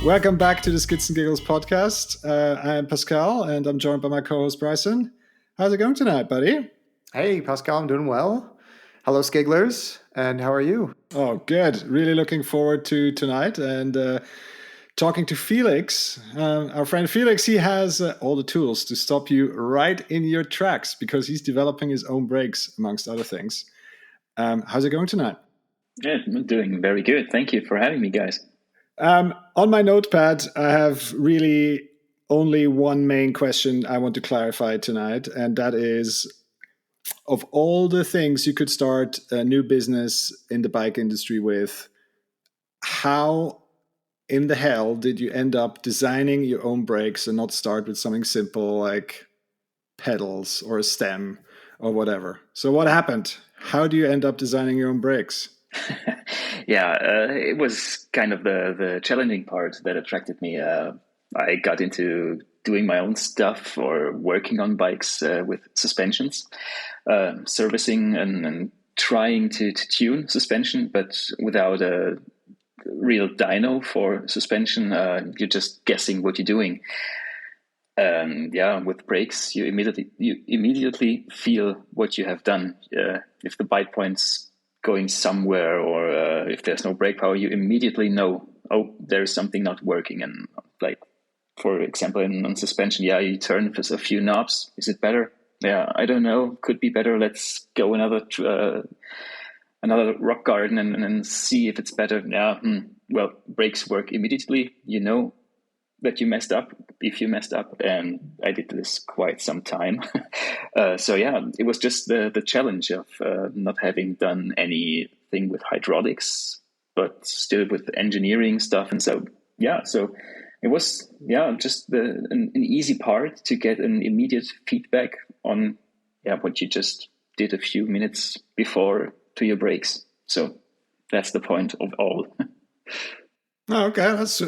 Welcome back to the Skits and Giggles podcast. I'm Pascal, and I'm joined by my co-host Bryson. How's it going tonight, buddy? Hey, Pascal, I'm doing well. Hello, Skigglers, and how are you? Oh, good. Really looking forward to tonight and talking to Felix. Our friend Felix, he has all the tools to stop you right in your tracks because he's developing his own brakes, amongst other things. How's it going tonight? Yeah, I'm doing very good. Thank you for having me, guys. On my notepad, I have really only one main question I want to clarify tonight, and that is, of all the things you could start a new business in the bike industry with, how in the hell did you end up designing your own brakes and not start with something simple like pedals or a stem or whatever? So what happened? How do you end up designing your own brakes? It was kind of the challenging part that attracted me. I got into doing my own stuff or working on bikes with suspensions, servicing and trying to tune suspension, but without a real dyno for suspension. You're just guessing what you're doing. With brakes, you immediately feel what you have done. If the bike point's going somewhere, or if there's no brake power, you immediately know, oh, there's something not working. And like, for example, on suspension, you turn with a few knobs. Is it better? Yeah, I don't know. Could be better. Let's go another rock garden and see if it's better. Well, brakes work immediately. You know that you messed up if you messed up, and I did this quite some time. It was just the challenge of not having done anything with hydraulics, but still with engineering stuff. And so it was just an easy part to get an immediate feedback on what you just did a few minutes before to your brakes. So that's the point of all. Oh, okay, that's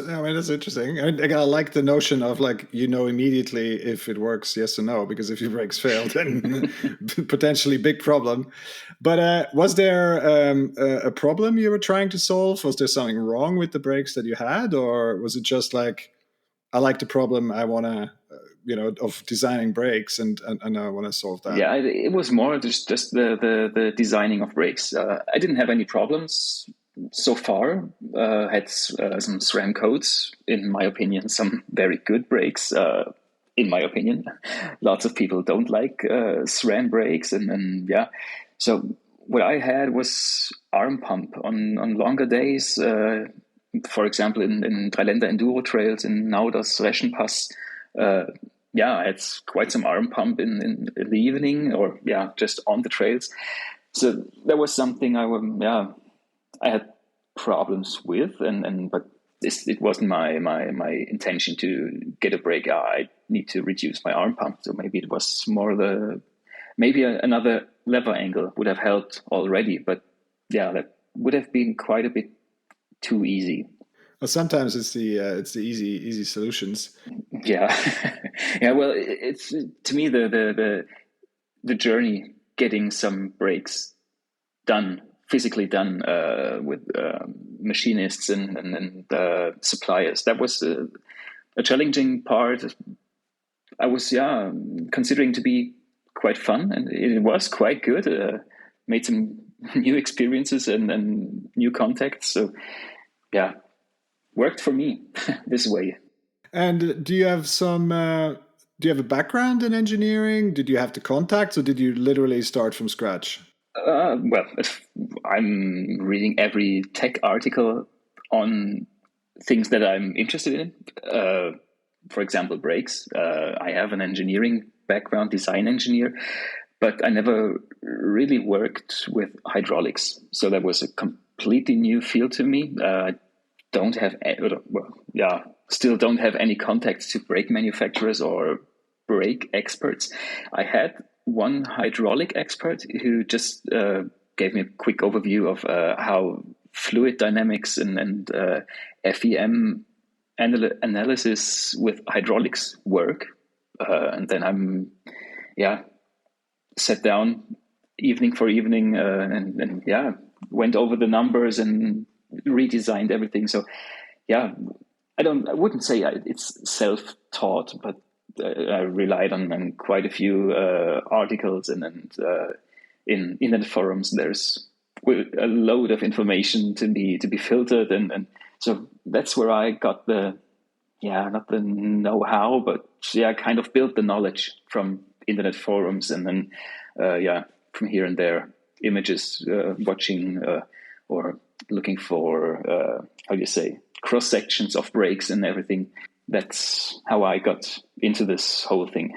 interesting. I like the notion of immediately if it works, yes or no, because if your brakes fail, then potentially big problem. But was there a problem you were trying to solve? Was there something wrong with the brakes that you had, or was it just like, I like the problem, I want to, of designing brakes, and I want to solve that? Yeah, it was more just the designing of brakes. I didn't have any problems so far. Had some SRAM codes, in my opinion, some very good brakes, in my opinion. Lots of people don't like SRAM brakes. So what I had was arm pump on longer days. For example, in Dreiländer Enduro trails, in Nauders Reschenpass, I had quite some arm pump in the evening, or just on the trails. So that was something I had problems with, but it wasn't my intention to get a brake. I need to reduce my arm pump. So maybe it was more another lever angle would have helped already. But that would have been quite a bit too easy. Well, sometimes it's the easy solutions. Yeah, Well, it's to me the journey getting some brakes done, physically done, with machinists and suppliers. That was a challenging part. I was considering to be quite fun, and it was quite good. Made some new experiences and new contacts. So worked for me this way. And do you have a background in engineering? Did you have the contacts, or did you literally start from scratch? I'm reading every tech article on things that I'm interested in. For example, brakes. I have an engineering background, design engineer, but I never really worked with hydraulics. So that was a completely new field to me. Still don't have any contacts to brake manufacturers or brake experts. I had one hydraulic expert who just gave me a quick overview of how fluid dynamics and FEM analysis with hydraulics work. And then I'm sat down evening for evening and went over the numbers and redesigned everything. So I wouldn't say it's self-taught, but I relied on quite a few articles and in internet forums. There's a load of information to be filtered, and so that's where I got not the know-how, but kind of built the knowledge from internet forums, and then from here and there, images, watching or looking for how do you say, cross sections of brakes and everything. That's how I got into this whole thing.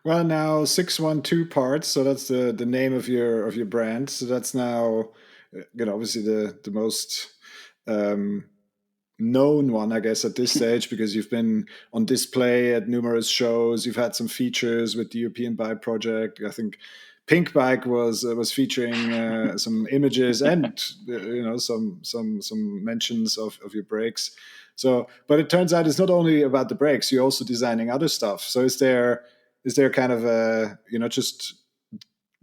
Well, now 612 parts, so that's the name of your brand. So that's now, obviously the most known one, I guess, at this stage, because you've been on display at numerous shows. You've had some features with the European Bike Project. I think Pink Bike was featuring some images and some mentions of your brakes. So, but it turns out it's not only about the brakes. You're also designing other stuff. So is there kind of a just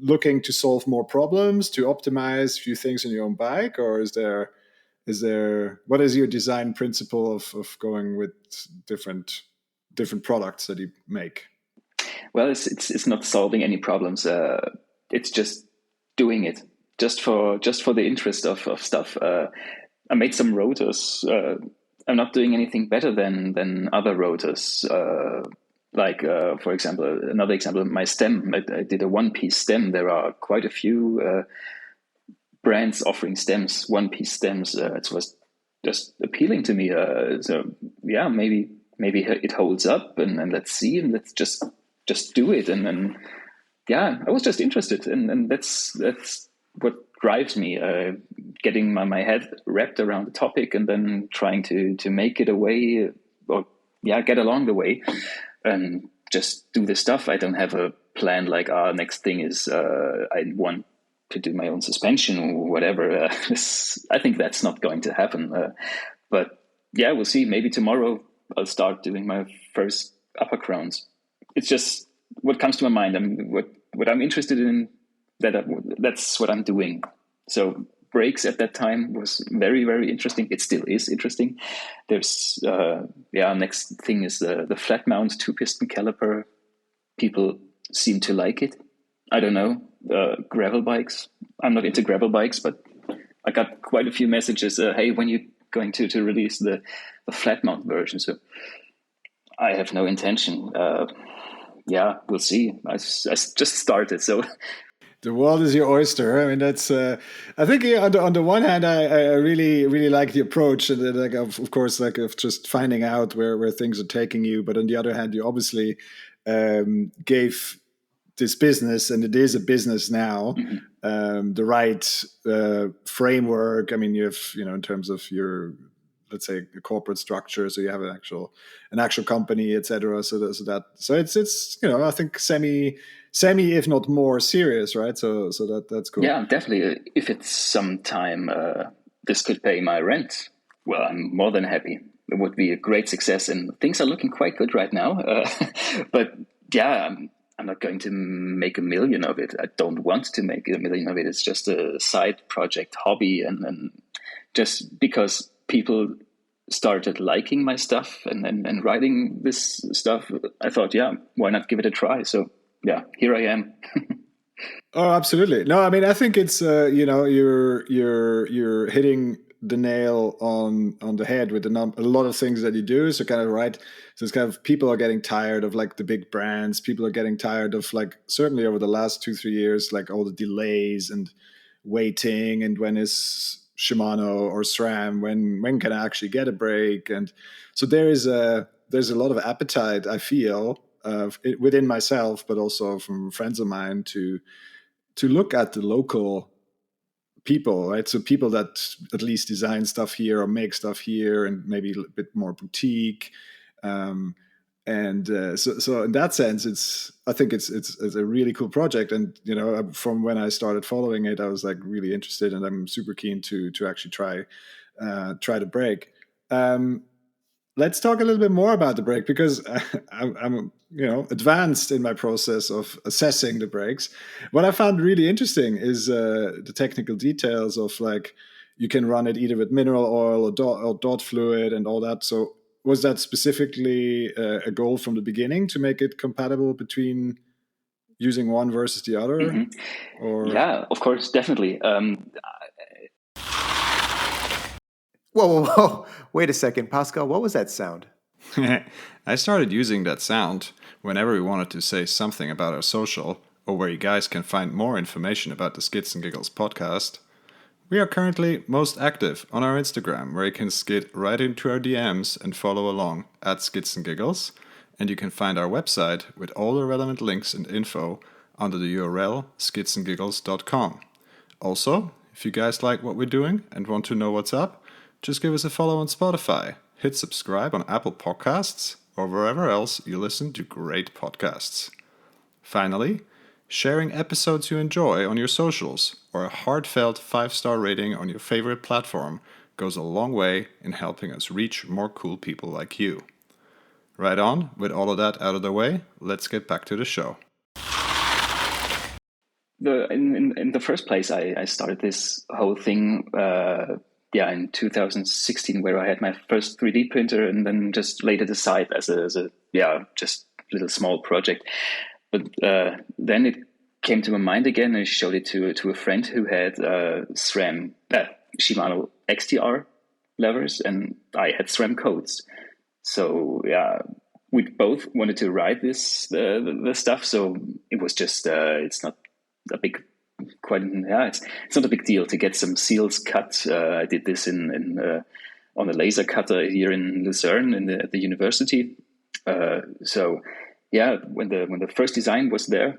looking to solve more problems, to optimize a few things in your own bike, or is there what is your design principle of going with different products that you make? Well, it's not solving any problems. It's just doing it just for the interest of stuff. I made some rotors. I'm not doing anything better than other rotors. For example, another example, my stem. I did a one-piece stem. There are quite a few brands offering stems, one-piece stems. It was just appealing to me. Maybe it holds up, and let's see, and let's just do it. And then I was just interested, and that's what drives me. Getting my head wrapped around the topic, and then trying to make it a way, or get along the way, and just do the stuff. I don't have a plan like next thing is I want to do my own suspension or whatever. I think that's not going to happen. But we'll see. Maybe tomorrow I'll start doing my first upper crowns. It's just what comes to my mind. What I'm interested in. That's what I'm doing. So brakes at that time was very, very interesting. It still is interesting. There's next thing is the flat mount 2-piston caliper. People seem to like it. I don't know. Gravel bikes. I'm not into gravel bikes, but I got quite a few messages. Hey, when you going to release the flat mount version? So I have no intention. We'll see. I just started, so. The world is your oyster. I mean, that's. I think on the one hand, I really really like the approach, and of course of just finding out where things are taking you. But on the other hand, you obviously gave this business, and it is a business now, the right framework. I mean, you have in terms of your, let's say, a corporate structure, so you have an actual company, etc. So it's I think semi if not more serious, right? So that's cool. Yeah, definitely. If it's some time this could pay my rent, well, I'm more than happy. It would be a great success, and things are looking quite good right now. But I'm not going to make a million of it. I don't want to make a million of it. It's just a side project, hobby, and just because people started liking my stuff and writing this stuff, I thought, why not give it a try? So here I am. Oh, absolutely. No, I mean, I think it's you're hitting the nail on the head with a lot of things that you do. So kind of right. So it's kind of, people are getting tired of like the big brands. People are getting tired of, like, certainly over the last 2-3 years, like all the delays and waiting, and when is Shimano or SRAM, when can I actually get a brake? And so there's a lot of appetite, I feel, within myself, but also from friends of mine, to look at the local people, right? So people that at least design stuff here or make stuff here, and maybe a bit more boutique. So in that sense, I think it's a really cool project. And from when I started following it, I was like really interested, and I'm super keen to actually try the brake. Let's talk a little bit more about the brake, because I'm advanced in my process of assessing the brakes. What I found really interesting is the technical details of, like, you can run it either with mineral oil or dot fluid and all that. So was that specifically a goal from the beginning to make it compatible between using one versus the other? Or Yeah, of course, definitely. Whoa. Wait a second. Pascal, what was that sound? I started using that sound whenever we wanted to say something about our social, or where you guys can find more information about the Skits and Giggles podcast. We are currently most active on our Instagram, where you can skid right into our DMs and follow along at Skits and Giggles, and you can find our website with all the relevant links and info under the URL skitsandgiggles.com. Also, if you guys like what we're doing and want to know what's up, just give us a follow on Spotify, hit subscribe on Apple Podcasts, or wherever else you listen to great podcasts. Finally, sharing episodes you enjoy on your socials or a heartfelt 5-star rating on your favorite platform goes a long way in helping us reach more cool people like you. Right on, with all of that out of the way, let's get back to the show. In the first place, I started this whole thing in 2016, where I had my first 3D printer, and then just laid it aside as a just little small project. But then it came to my mind again. I showed it to a friend who had SRAM Shimano XTR levers, and I had SRAM codes. So we both wanted to ride this the stuff. So it was just it's not a big it's not a big deal to get some seals cut. I did this on a laser cutter here in Lucerne at the university. When the first design was there,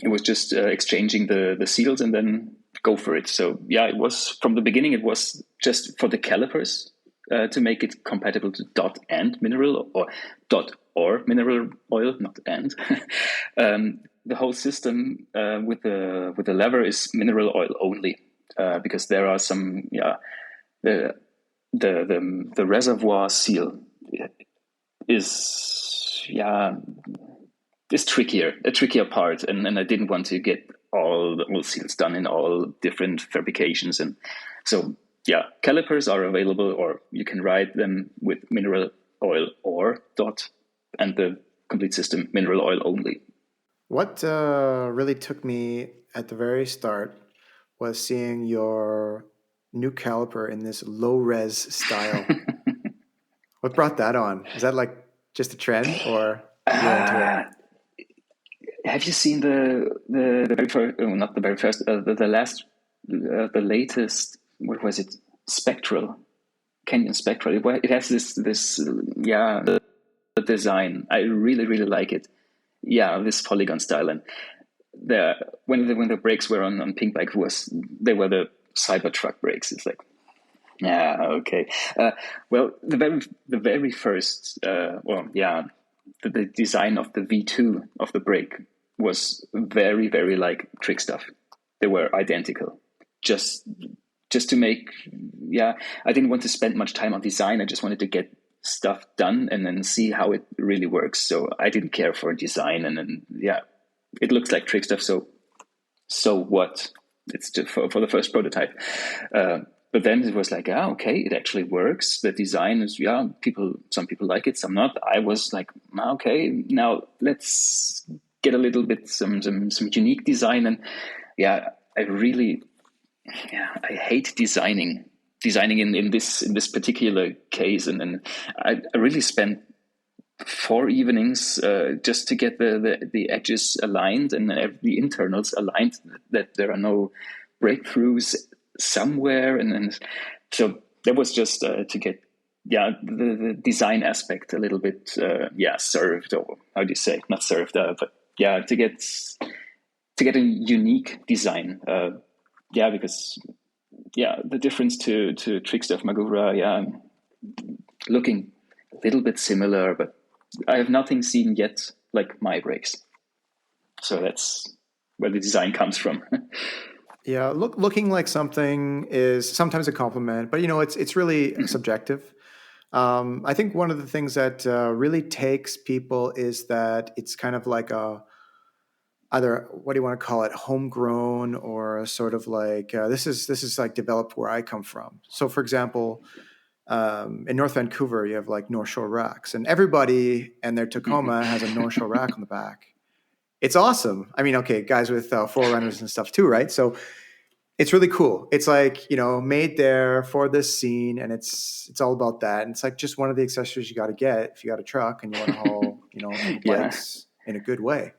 it was just exchanging the seals and then go for it. So it was from the beginning. It was just for the calipers to make it compatible to dot and mineral, or dot or mineral oil, not and. The whole system with the lever is mineral oil only, because there are some the reservoir seal is a trickier part, and I didn't want to get all seals done in all different fabrications, and so calipers are available, or you can ride them with mineral oil or dot, and the complete system mineral oil only. What really took me at the very start was seeing your new caliper in this low-res style. What brought that on? Is that like just a trend, or you're into it? Have you seen the very first? Oh, not the very first. The latest. What was it? Spectral, Canyon Spectral. It has this the design. I really like it. This polygon style, and when the brakes were on Pinkbike, they were the Cybertruck brakes. It's like, okay. The very first, the design of the V2 of the brake was very like trick stuff. They were identical, just to make. I didn't want to spend much time on design. I just wanted to get stuff done and then see how it really works. So I didn't care for design, and then it looks like trick stuff. So what? It's just for the first prototype. But then it was like, okay, it actually works. The design is some people like it, some not. I was like, okay, now let's get a little bit some unique design. And I really I hate designing in this particular case, and I really spent 4 evenings just to get the edges aligned and the internals aligned, that there are no breakthroughs somewhere, and so that was just to get the design aspect a little bit served, or how do you say, not served, but to get a unique design, because the difference to Trickstuff Magura, looking a little bit similar, but I have nothing seen yet like my brakes. So that's where the design comes from. Looking like something is sometimes a compliment, but it's really subjective. I think one of the things that really takes people is that it's kind of like either, what do you want to call it, homegrown, or sort of like this is like developed where I come from. So, for example, in North Vancouver, you have like North Shore racks, and everybody and their Tacoma has a North Shore rack on the back. It's awesome. I mean, okay, guys with 4Runners and stuff too, right? So it's really cool. It's like, made there for this scene, and it's all about that. And it's like just one of the accessories you got to get if you got a truck and you want to haul, bikes in a good way.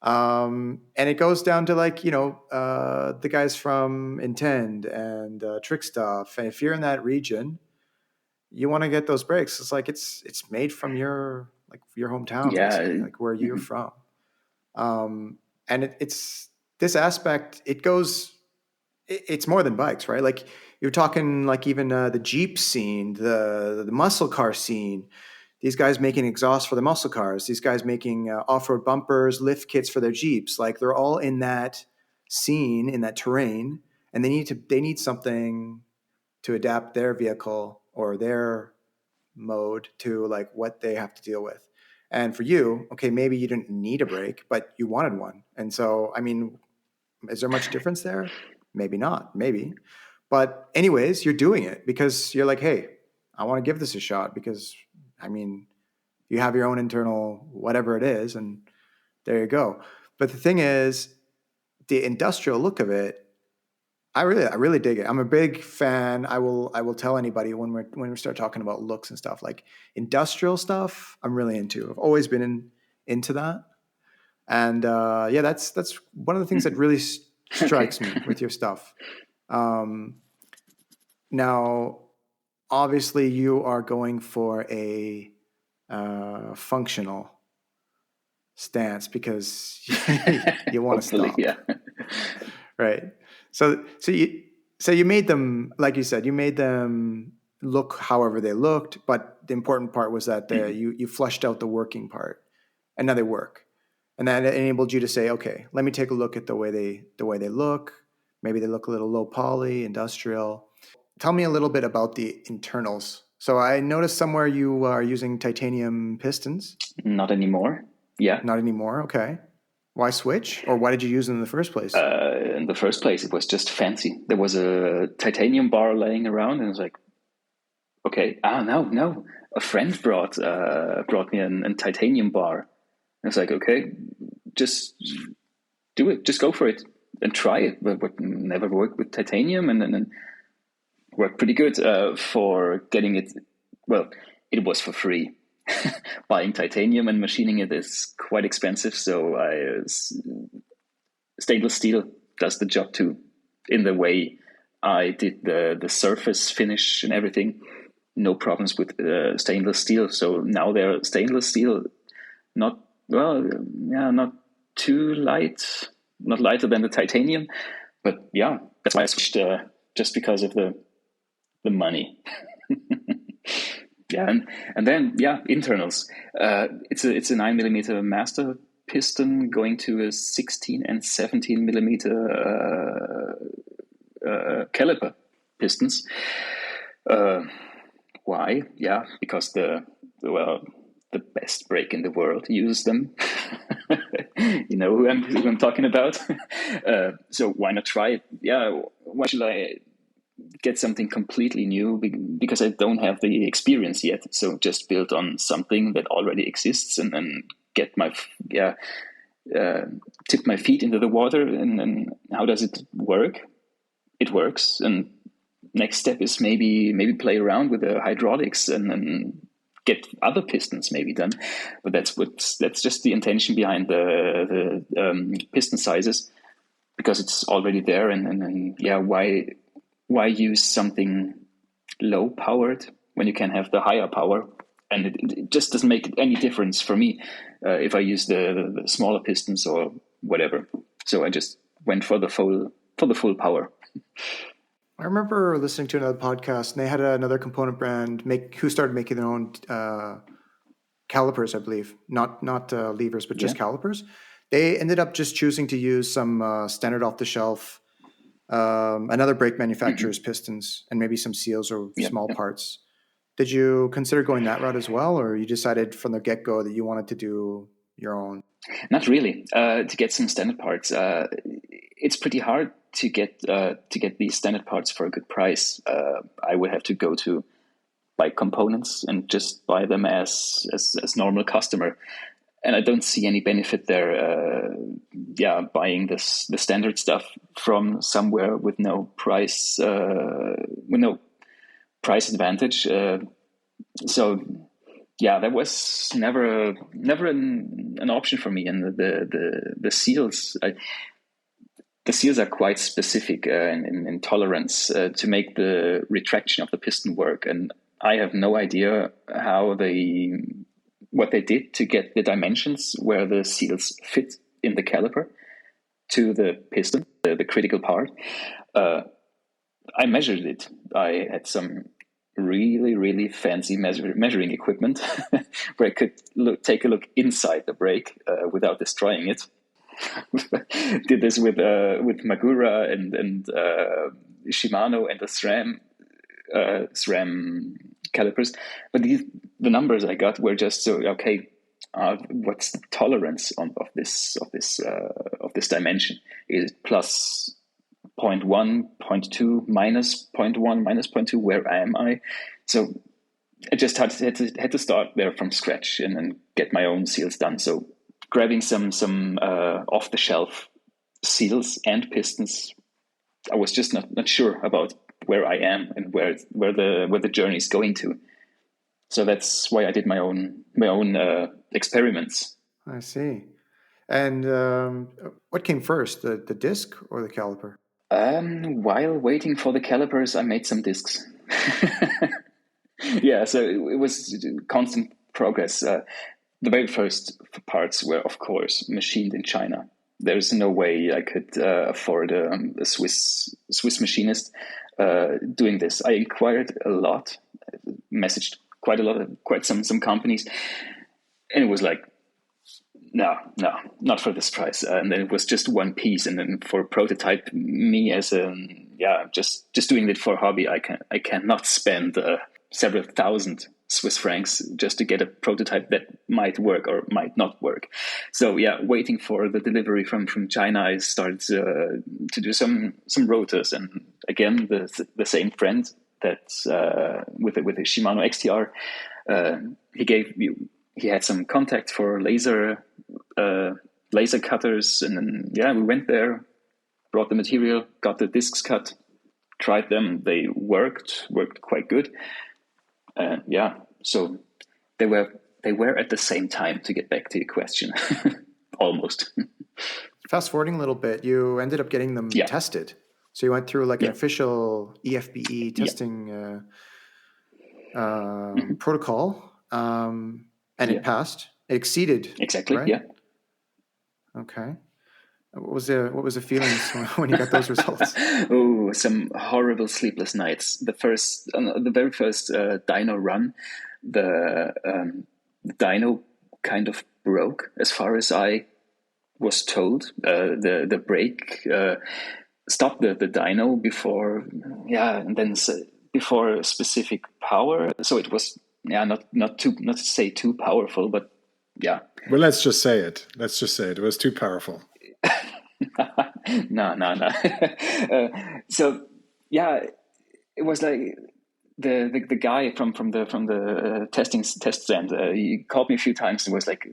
And it goes down to like, the guys from Intend and Trick Stuff. And if you're in that region, you want to get those brakes. It's like it's made from your hometown, basically, like where you're from. And it's this aspect. It's more than bikes, right? Like you're talking like even the Jeep scene, the muscle car scene. These guys making exhaust for the muscle cars. These guys making off-road bumpers, lift kits for their Jeeps. Like they're all in that scene, in that terrain, and they need something to adapt their vehicle or their mode to like what they have to deal with. And for you, okay, maybe you didn't need a brake, but you wanted one. And so, I mean, is there much difference there? Maybe not, maybe. But anyways, you're doing it because you're like, hey, I want to give this a shot because, I mean, you have your own internal whatever it is, and there you go. But the thing is, the industrial look of it, I really dig it. I'm a big fan. I will tell anybody when we start talking about looks and stuff, like industrial stuff, I'm really into. I've always been into that. And that's one of the things that really strikes me with your stuff. Now, obviously, you are going for a functional stance because you want to stop. Yeah. Right. So you made them, like you said, you made them look however they looked, but the important part was that you flushed out the working part, and now they work. And that enabled you to say, okay, let me take a look at the way they look. Maybe they look a little low poly, industrial. Tell me a little bit about the internals. So I noticed somewhere you are using titanium pistons. Not anymore. Yeah. Not anymore. Okay. Why switch? Or why did you use them in the first place? In the first place, it was just fancy. There was a titanium bar laying around, and I was like, okay, no. A friend brought me a titanium bar. I was like, okay, just do it. Just go for it and try it. But never worked with titanium, and then worked pretty good for getting it. Well, it was for free. Buying titanium and machining it is quite expensive, so stainless steel does the job too. In the way I did the surface finish and everything, no problems with stainless steel. So now they're stainless steel, not too light, not lighter than the titanium, but yeah, that's why I switched just because of the money. Yeah, and then internals. It's a 9mm master piston going to a 16 and 17mm caliper pistons. Why? Yeah, because the best brake in the world uses them. You know who I'm talking about. So why not try it? Yeah, why should I get something completely new? Because I don't have the experience yet. So just build on something that already exists and then get my tip my feet into the water. And how does it work? It works. And next step is maybe play around with the hydraulics and get other pistons maybe done. But that's just the intention behind the piston sizes, because it's already there. And why use something low powered when you can have the higher power? And it just doesn't make any difference for me if I use the smaller pistons or whatever. So I just went for the full power. I remember listening to another podcast, and they had another component brand who started making their own calipers, I believe, not levers, but just calipers. They ended up just choosing to use some standard off the shelf, another brake manufacturer's pistons, and maybe some seals or small parts. Did you consider going that route as well, or you decided from the get-go that you wanted to do your own? Not really. To get some standard parts, it's pretty hard to get these standard parts for a good price. I would have to go to buy components and just buy them as normal customer. And I don't see any benefit there. Buying the standard stuff from somewhere with no price advantage. So that was never an option for me. And the seals, the seals are quite specific in tolerance to make the retraction of the piston work, and I have no idea what they did to get the dimensions where the seals fit in the caliper to the piston, the critical part. I measured it. I had some really, really fancy measuring equipment where I could take a look inside the brake without destroying it. Did this with Magura and Shimano and the SRAM calipers, but the numbers I got were just so okay. What's the tolerance of this dimension? Is it plus 0.1, 0.2, minus 0.1, minus 0.2? Where am I? So I just had to start there from scratch and then get my own seals done. So grabbing some off the shelf seals and pistons, I was just not sure about where I am and where the journey is going to. So that's why I did my own experiments. I see. And what came first, the disc or the caliper? While waiting for the calipers, I made some discs. So it was constant progress. The very first parts were, of course, machined in China. There's no way I could afford a Swiss machinist doing this. I inquired a lot, messaged quite some companies, and it was like, no, not for this price. And then it was just one piece. And then for prototype, me as just doing it for hobby, I cannot spend several thousand Swiss francs just to get a prototype that might work or might not work. So waiting for the delivery from China, I started to do some rotors, and again the same friend that with the Shimano XTR, he had some contact for laser cutters, and then we went there, brought the material, got the discs cut, tried them. They worked quite good. So they were at the same time, to get back to your question. Almost. Fast forwarding a little bit, you ended up getting them tested. So you went through like an official EFBE testing protocol, and it passed. It exceeded. Exactly. Right? Yeah. Okay. What was the feelings when you got those results? Oh, some horrible sleepless nights. The very first dyno run, the dyno kind of broke, as far as I was told. The brake stopped the dyno before, and then before a specific power. So it was not to say too powerful, but yeah. Well, let's just say it. It was too powerful. No. So it was like the guy from the test stand. He called me a few times. It was like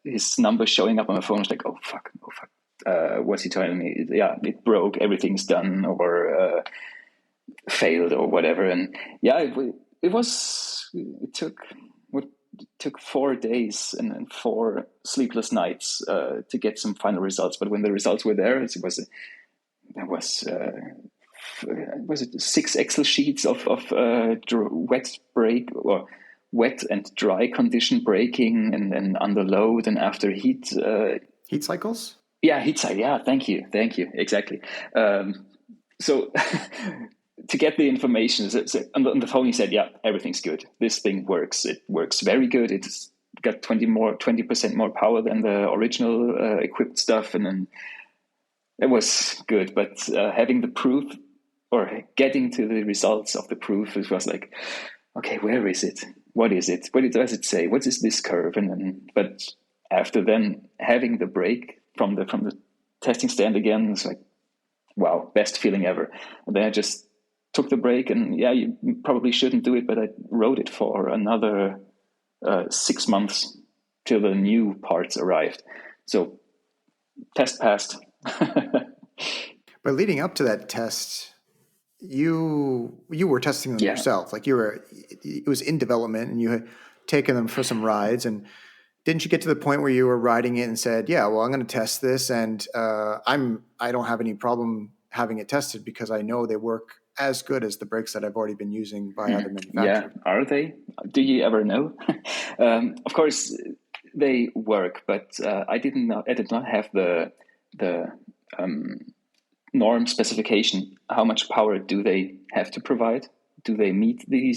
his number showing up on my phone. I was like, oh fuck. What's he telling me? Yeah, it broke. Everything's done or failed or whatever. And it took 4 days and 4 sleepless nights to get some final results. But when the results were there, was it 6 Excel sheets of wet brake or wet and dry condition braking, and then under load and after heat cycles. Heat cycle. Yeah, thank you, exactly. So to get the information, on the phone he said, everything's good. This thing works. It works very good. It's got 20% more power than the original equipped stuff, and then it was good. But having the proof or getting to the results of the proof, it was like, okay, where is it? What is it? What does it say? What is this curve? And then, but after then having the brake from the testing stand again, it's like, wow, best feeling ever. And then I just took the brake, and yeah, you probably shouldn't do it, but I rode it for another 6 months till the new parts arrived. So test passed. But leading up to that test, you were testing them yourself. Like it was in development, and you had taken them for some rides. And didn't you get to the point where you were riding it and said, "Yeah, well, I'm going to test this, and I don't have any problem having it tested because I know they work as good as the brakes that I've already been using by other manufacturers." Yeah, are they? Do you ever know? Of course, they work, but I did not have the norm specification. How much power do they have to provide? Do they meet the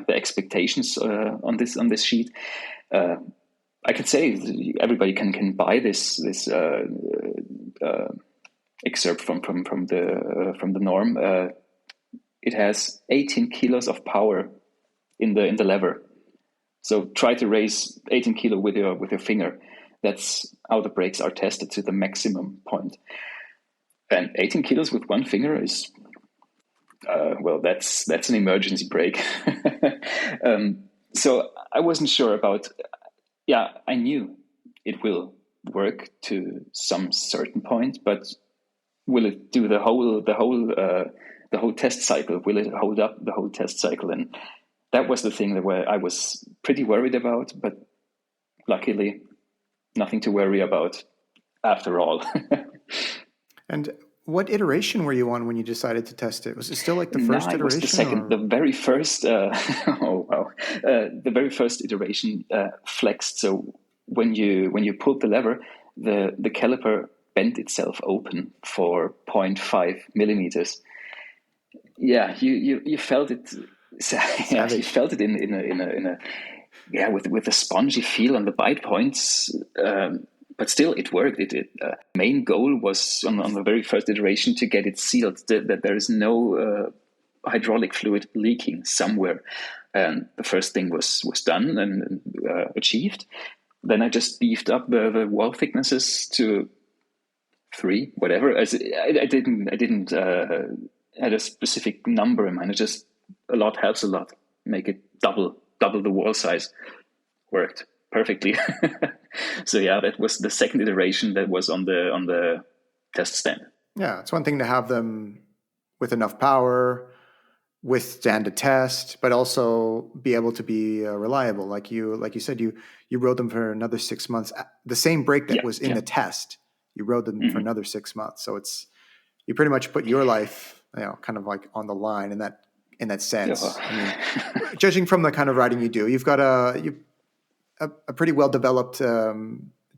expectations on this sheet? I could say everybody can buy this excerpt from the norm. It has 18 kilos of power in the lever. So try to raise 18 kilo with your finger. That's how the brakes are tested to the maximum point. And 18 kilos with one finger is that's an emergency brake. So I wasn't sure about. Yeah, I knew it will work to some certain point, but will it do the whole test cycle? Will it hold up the whole test cycle? And that was the thing where I was pretty worried about, but luckily nothing to worry about after all. And what iteration were you on when you decided to test it? Was it still like the first iteration? It was the second. The very first. The very first iteration flexed. So when you pulled the lever, the caliper bent itself open for 0.5 millimeters. Yeah, you felt it. Yeah, you felt it in a with a spongy feel on the bite points. But still, it worked. Main goal was on the very first iteration to get it sealed, that there is no hydraulic fluid leaking somewhere. And the first thing was done and achieved. Then I just beefed up the wall thicknesses to 3, whatever. I didn't had a specific number in mind. It just a lot helps a lot. Make it double the wall size. Worked perfectly. So yeah, that was the second iteration that was on the test stand. Yeah, it's one thing to have them with enough power, withstand a test, but also be able to be reliable. Like you said, you rode them for another 6 months. The same brake that was in the test, you rode them for another 6 months. So you pretty much put your life, kind of like on the line in that sense. Yeah. I mean, judging from the kind of riding you do, you've got a pretty well developed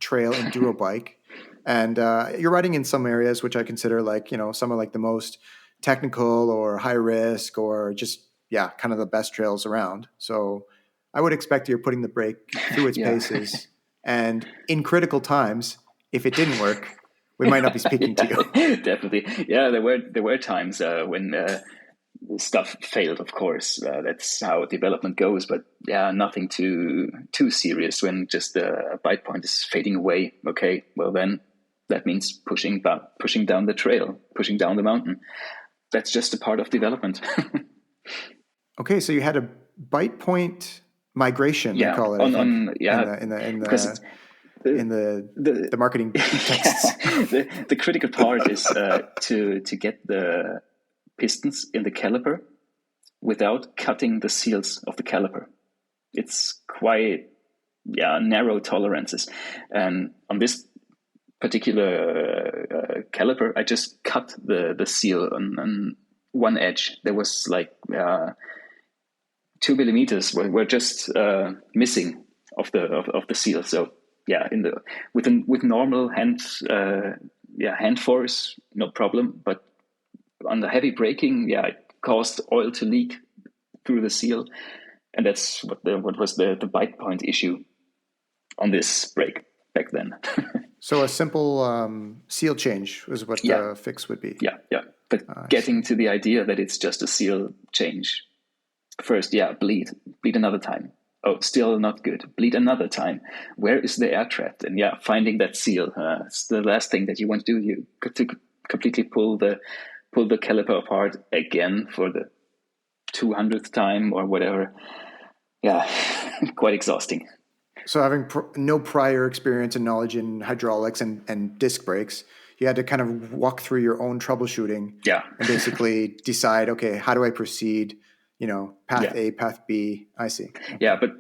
trail enduro bike, and you're riding in some areas which I consider like some of like the most technical or high risk or just kind of the best trails around. So I would expect you're putting the brake through its paces, and in critical times, if it didn't work, we might not be speaking to you. Definitely, yeah. There were times when stuff failed. Of course, that's how development goes. But yeah, nothing too serious. When just the bite point is fading away. Okay, well then that means pushing down the trail, pushing down the mountain. That's just a part of development. Okay, so you had a bite point migration. They call it. In the marketing texts. The critical part is to get the pistons in the caliper without cutting the seals of the caliper. It's quite narrow tolerances, and on this particular caliper, I just cut the seal on one edge. There was like 2 millimeters were just missing of the seal. So yeah, with normal hand force, no problem. But on the heavy braking, it caused oil to leak through the seal, and that's what was the bite point issue on this brake back then. So a simple seal change was what the fix would be. Yeah. But getting to the idea that it's just a seal change. First, bleed another time. Oh, still not good. Bleed another time. Where is the air trapped? And finding that seal. It's the last thing that you want to do. You got to completely pull the caliper apart again for the 200th time or whatever. Yeah, quite exhausting. So having no prior experience and knowledge in hydraulics and disc brakes, you had to kind of walk through your own troubleshooting. Yeah. And basically decide, okay, how do I proceed? Path A, path B. I see. Okay. Yeah, but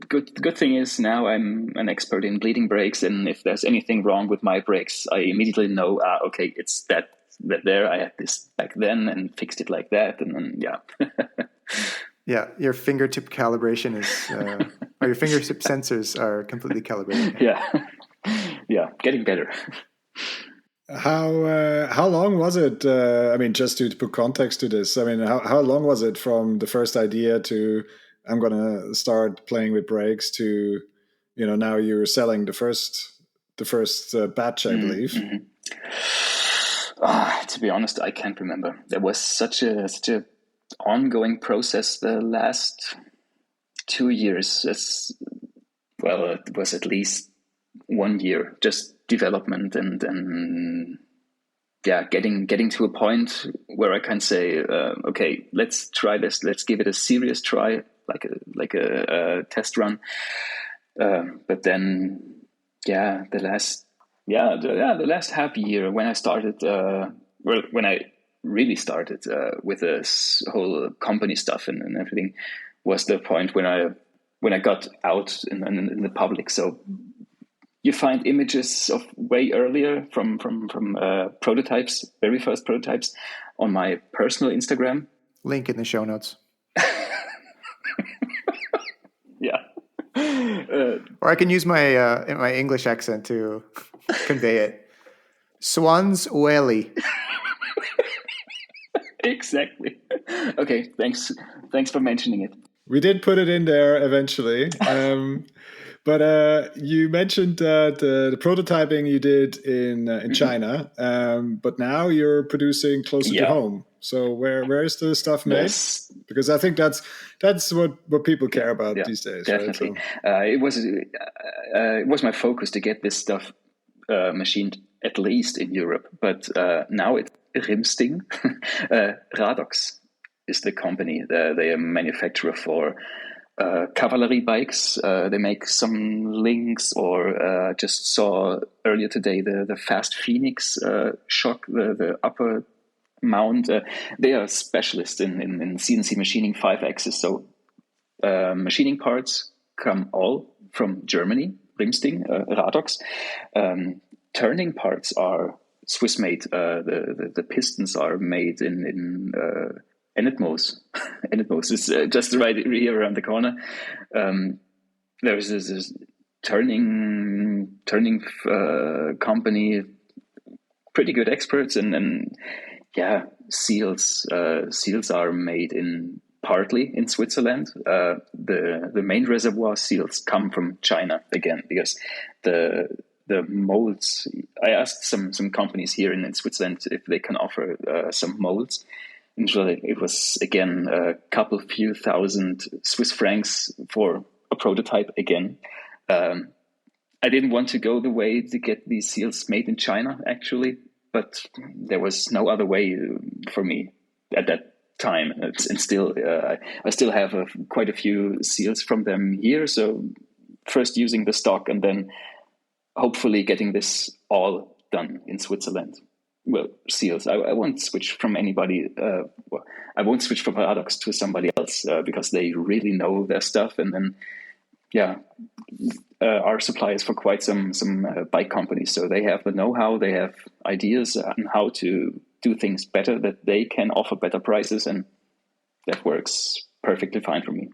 good thing is now I'm an expert in bleeding brakes, and if there's anything wrong with my brakes, I immediately know, okay, it's that there. I had this back then and fixed it like that, and then Yeah, your fingertip calibration is, or your fingertip sensors are completely calibrated. Yeah, getting better. How long was it? I mean, just to put context to this, I mean, how long was it from the first idea to I'm going to start playing with brakes to, now you're selling the first batch, I believe. Mm-hmm. To be honest, I can't remember. There was such a ongoing process the last 2 years. It was at least 1 year, just development and getting to a point where I can say, okay, let's try this. Let's give it a serious try, like a test run. But then, the last half year when I started, when I really started with this whole company stuff and everything, was the point when I got out in the public. So you find images of way earlier from prototypes, very first prototypes, on my personal Instagram. Link in the show notes. Yeah. Or I can use my English accent to convey it. Swans Welly. Exactly. Okay, thanks for mentioning it. We did put it in there eventually. But you mentioned the prototyping you did in China, but now you're producing closer to home. So where is the stuff made? Yes. Because I think that's what people care about these days. Definitely. Right? It was my focus to get this stuff machined at least in Europe, but now it's Rimsting. Radox is the company. They are a manufacturer for cavalry bikes. They make some links, or just saw earlier today the Fast Phoenix shock, the upper mount. They are specialists in CNC machining 5-axis. So machining parts come all from Germany, Rimsting, Radox. Turning parts are Swiss made. The pistons are made in Enetmos. Enetmos is just right here around the corner. There's this turning company, pretty good experts, and seals are made partly in Switzerland. The main reservoir seals come from China again, because the molds. I asked some companies here in Switzerland if they can offer some molds. And it was again a few thousand Swiss francs for a prototype again. I didn't want to go the way to get these seals made in China, actually, but there was no other way for me at that time. And still, I still have quite a few seals from them here. So first using the stock, and then hopefully getting this all done in Switzerland. Well, seals. I won't switch from anybody. I won't switch from Paradox to somebody else because they really know their stuff. And then, our suppliers for quite some bike companies. So they have the know-how. They have ideas on how to do things better, that they can offer better prices, and that works perfectly fine for me.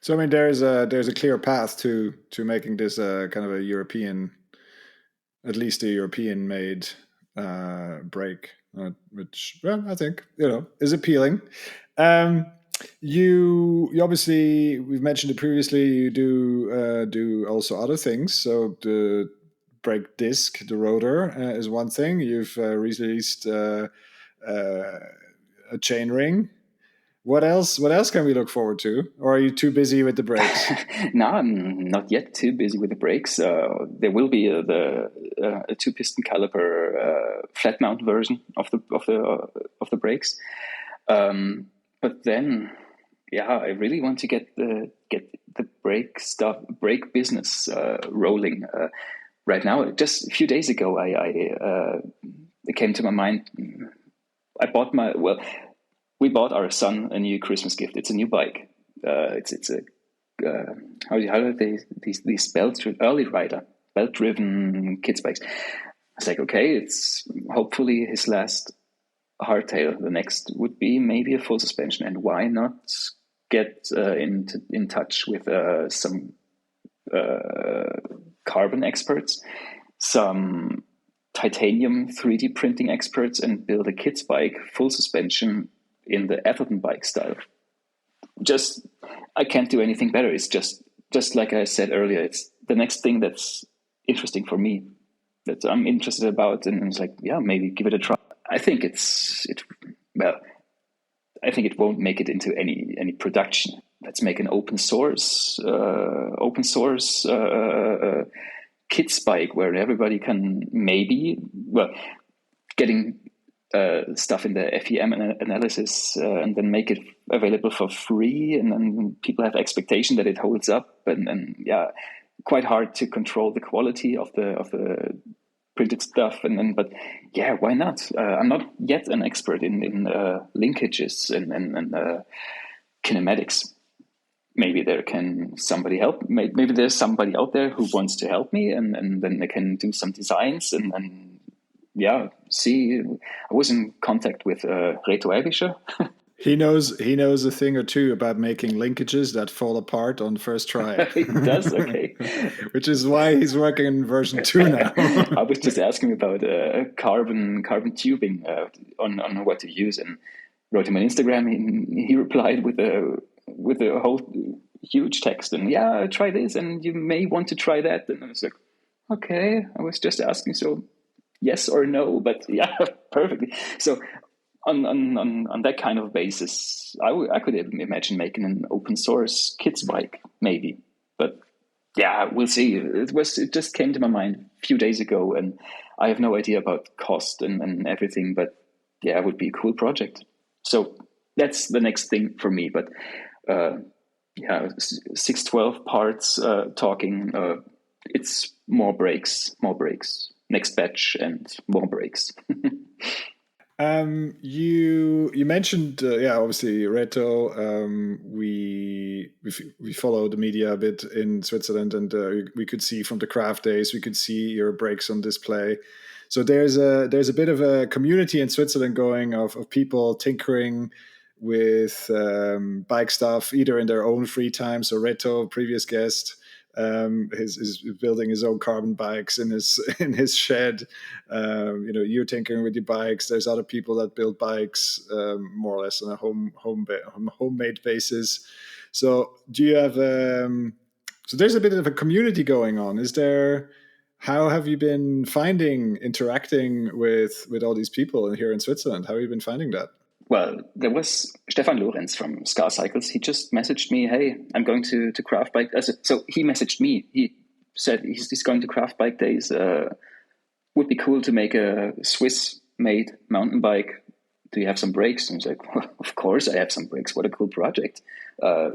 So I mean, there's a clear path to making this kind of a European, at least a European-made brake, which I think is appealing. You obviously, we've mentioned it previously. You do also other things. So the brake disc, the rotor, is one thing. You've released a chain ring. What else? What else can we look forward to? Or are you too busy with the brakes? No, I'm not yet too busy with the brakes. There will be a two-piston caliper flat mount version of the brakes. But then, yeah, I really want to get the brake business rolling. Right now, just a few days ago, it came to my mind. We bought our son a new Christmas gift. It's a new bike. It's a how are these belt driven kids bikes. I was like, okay, it's hopefully his last hardtail. The next would be maybe a full suspension, and why not get in touch with some carbon experts, some titanium 3D printing experts, and build a kids bike full suspension in the Atherton bike style. I can't do anything better. It's just like I said earlier, it's the next thing that's interesting for me, that I'm interested about, and it's like, yeah, maybe give it a try. I think I think it won't make it into any production. Let's make an open source kids bike where everybody can getting stuff in the FEM analysis and then make it available for free, and then people have expectation that it holds up, and yeah, quite hard to control the quality of the printed stuff, but yeah, why not? I'm not yet an expert in linkages and kinematics. Maybe somebody help. Maybe there's somebody out there who wants to help me, and then they can do some designs and yeah. See, I was in contact with Reto Eibischer. He knows a thing or two about making linkages that fall apart on first try. He does, okay. Which is why he's working in version 2 now. I was just asking about carbon tubing on what to use, and wrote him on Instagram. He replied with a whole huge text, and yeah, try this, and you may want to try that. And I was like, okay, I was just asking, so yes or no, but yeah, perfectly. So on that kind of basis, I could imagine making an open source kids bike, maybe. But yeah, we'll see. It just came to my mind a few days ago, and I have no idea about cost and everything. But yeah, it would be a cool project. So that's the next thing for me. But yeah, 612 parts talking. It's more brakes. Next batch and more brakes. You mentioned obviously Reto. We follow the media a bit in Switzerland, and we could see from the craft days, we could see your brakes on display. So there's a bit of a community in Switzerland going of people tinkering with bike stuff, either in their own free time. So Reto, previous guest, is building his own carbon bikes in his shed. You're tinkering with your bikes. There's other people that build bikes more or less on a homemade basis. So do you have so there's a bit of a community going on. How have you been interacting with all these people here in Switzerland? How have you been finding that? Well, there was Stefan Lorenz from Scar Cycles. He just messaged me, hey, I'm going to Craft Bike. So he messaged me. He said he's going to Craft Bike Days. Would be cool to make a Swiss-made mountain bike. Do you have some brakes? And I was like, well, of course I have some brakes. What a cool project. I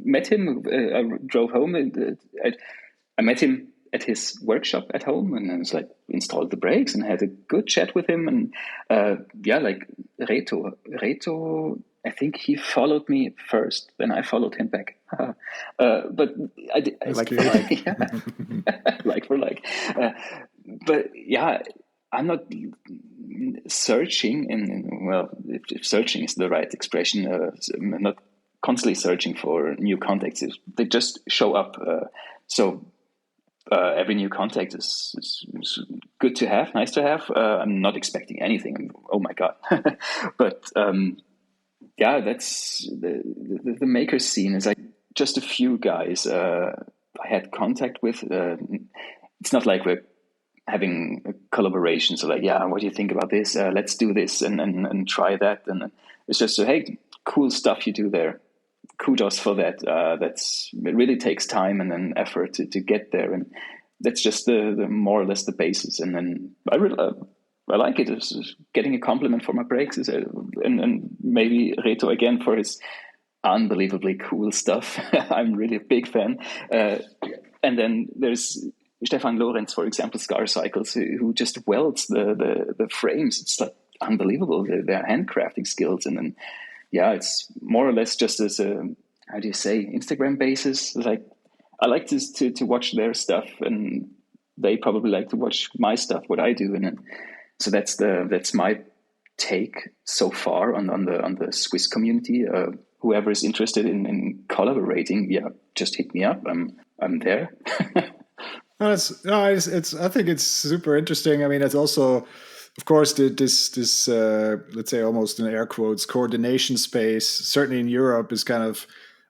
met him. I drove home. I met him at his workshop at home, and I was like, installed the brakes and had a good chat with him. And like Reto, I think he followed me first, then I followed him back. But I like for like, yeah. Like for like. But yeah, I'm not searching, if searching is the right expression, I'm not constantly searching for new contacts. They just show up. Every new contact is good to have, nice to have. I'm not expecting anything. Oh my God. But that's the maker scene is like just a few guys I had contact with. It's not like we're having a collaboration. So like, yeah, what do you think about this? Let's do this and try that. And it's just, hey, cool stuff you do there. Kudos for that. It really takes time and then effort to get there. And that's just the more or less the basis. And then I like it. It's getting a compliment for my brakes and maybe Reto again for his unbelievably cool stuff. I'm really a big fan. And then there's Stefan Lorenz, for example, Scar Cycles, who just welds the frames. It's like unbelievable, their handcrafting skills. And then, yeah, it's more or less just as a, how do you say, Instagram basis. Like, I like to watch their stuff, and they probably like to watch my stuff, what I do. And so that's my take so far on the Swiss community. Whoever is interested in collaborating, yeah, just hit me up. I'm there. I think it's super interesting. I mean, it's also, of course, this let's say almost in air quotes coordination space. Certainly in Europe is kind of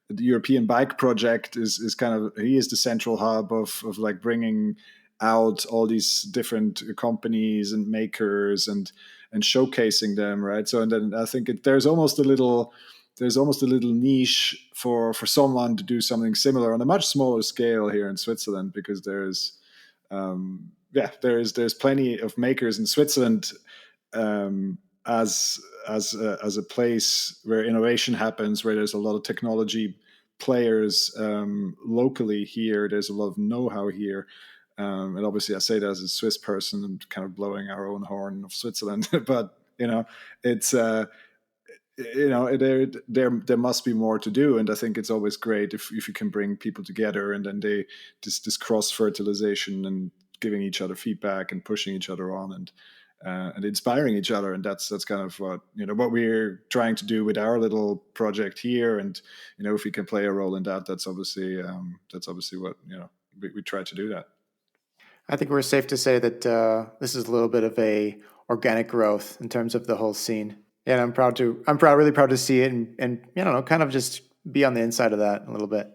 the European Bike Project is kind of, he is the central hub of like bringing out all these different companies and makers and showcasing them, right? So and then I think there's almost a little niche for someone to do something similar on a much smaller scale here in Switzerland, because there's plenty of makers in Switzerland as a place where innovation happens, where there's a lot of technology players locally here. There's a lot of know-how here. And obviously I say that as a Swiss person and kind of blowing our own horn of Switzerland, but it's there must be more to do, and I think it's always great if you can bring people together, and then they this cross fertilization and giving each other feedback and pushing each other on and inspiring each other, and that's kind of what we're trying to do with our little project here, and if we can play a role in that, that's obviously what we try to do that. I think we're safe to say that this is a little bit of a organic growth in terms of the whole scene. Yeah, and really proud to see it and kind of just be on the inside of that a little bit.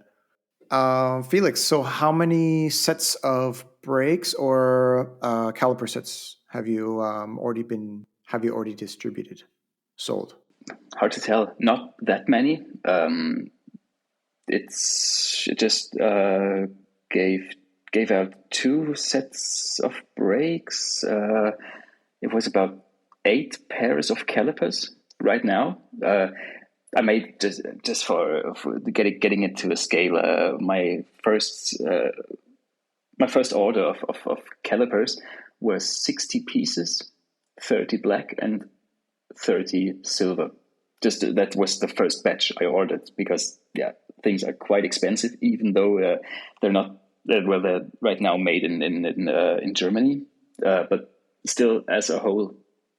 Felix, so how many sets of brakes or caliper sets have you already distributed, sold? Hard to tell. Not that many. It just gave out 2 sets of brakes. It was about 8 pairs of calipers right now. I made just for getting it to a scale. My first order of calipers was 60 pieces, 30 black and 30 silver. Just that was the first batch I ordered, because things are quite expensive, even though they're not. They're right now made in Germany, but still as a whole.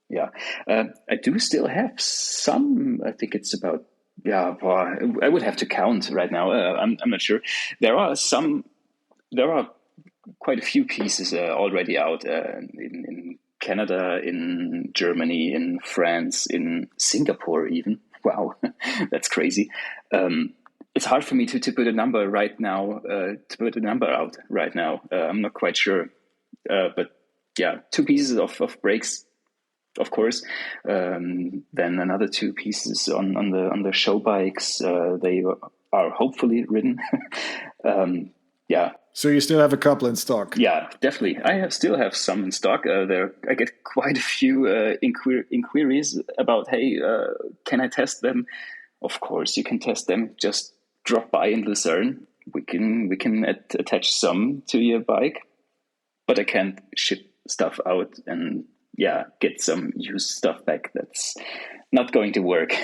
Yeah, I do still have some. I think it's about. I would have to count right now. I'm not sure. There are quite a few pieces already out in Canada, in Germany, in France, in Singapore even. Wow, that's crazy. It's hard for me to put a number right now. To put a number out right now, I'm not quite sure. But 2 pieces of brakes. Of course, then another 2 pieces on the show bikes. They are hopefully ridden. So you still have a couple in stock? Yeah, definitely. I still have some in stock. I get quite a few inquiries about, hey, can I test them? Of course, you can test them. Just drop by in Lucerne. We can attach some to your bike, but I can't ship stuff out and get some used stuff back. That's not going to work.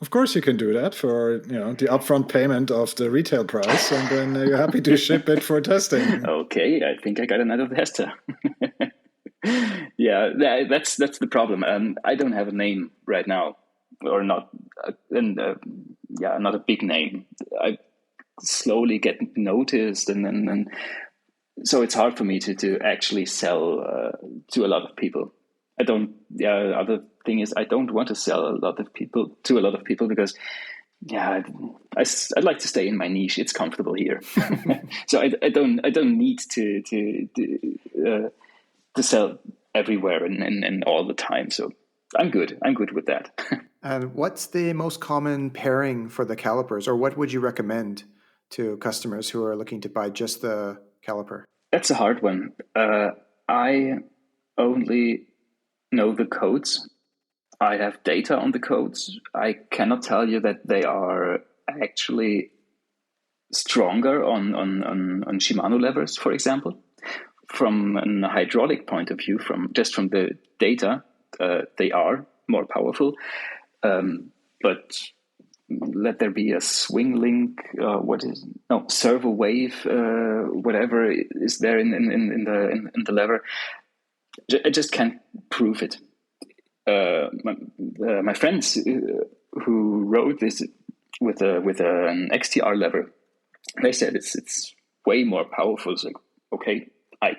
Of course you can do that for the upfront payment of the retail price, and then you're happy to ship it for testing. Okay, I think I got another tester. That's the problem. I don't have a name right now, or not, not a big name. I slowly get noticed, and so it's hard for me to actually sell to a lot of people. I don't. Other thing is, I don't want to sell to a lot of people because, I'd like to stay in my niche. It's comfortable here, so I don't need to to sell everywhere and all the time. So I'm good. I'm good with that. And what's the most common pairing for the calipers, or what would you recommend to customers who are looking to buy just the caliper? That's a hard one. I only know the codes. I have data on the codes. I cannot tell you that they are actually stronger on Shimano levers, for example. From a hydraulic point of view, from the data, they are more powerful. But let there be a swing link, servo wave, whatever is there in the lever. I just can't prove it. My friends who rode this with an XTR lever, they said it's way more powerful. It's like, okay, I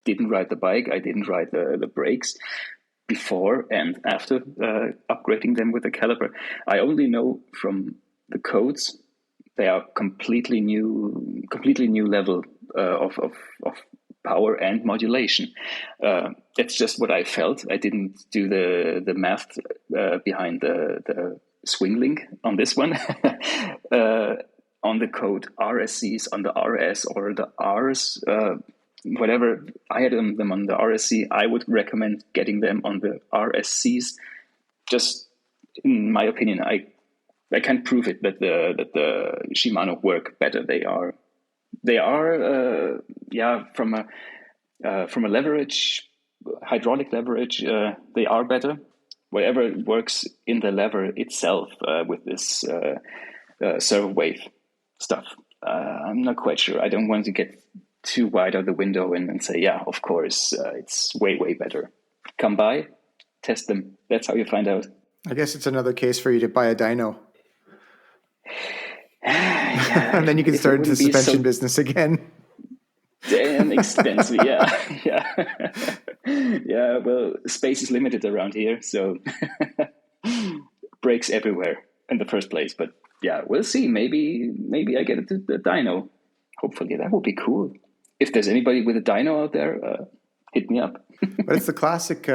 didn't ride the bike. I didn't ride the brakes before and after upgrading them with the caliper. I only know from the codes they are completely new level of power and modulation. That's just what I felt. I didn't do the math behind the swing link on this one. On the code RSCs, on the RS or the Rs, whatever I had them on the RSC, I would recommend getting them on the RSCs. Just in my opinion, I can't prove it that the Shimano work better. They are from a leverage, hydraulic leverage, they are better. Whatever works in the lever itself with this servo wave stuff, I'm not quite sure. I don't want to get too wide out the window and say, yeah, of course, it's way better. Come by, test them. That's how you find out. I guess it's another case for you to buy a dyno. Yeah, and then you can start into the suspension business again. Damn expensive, yeah. Yeah, well, space is limited around here, so brakes everywhere in the first place. But yeah, we'll see. Maybe I get the dyno. Hopefully, that would be cool. If there's anybody with a dyno out there, hit me up. But it's the classic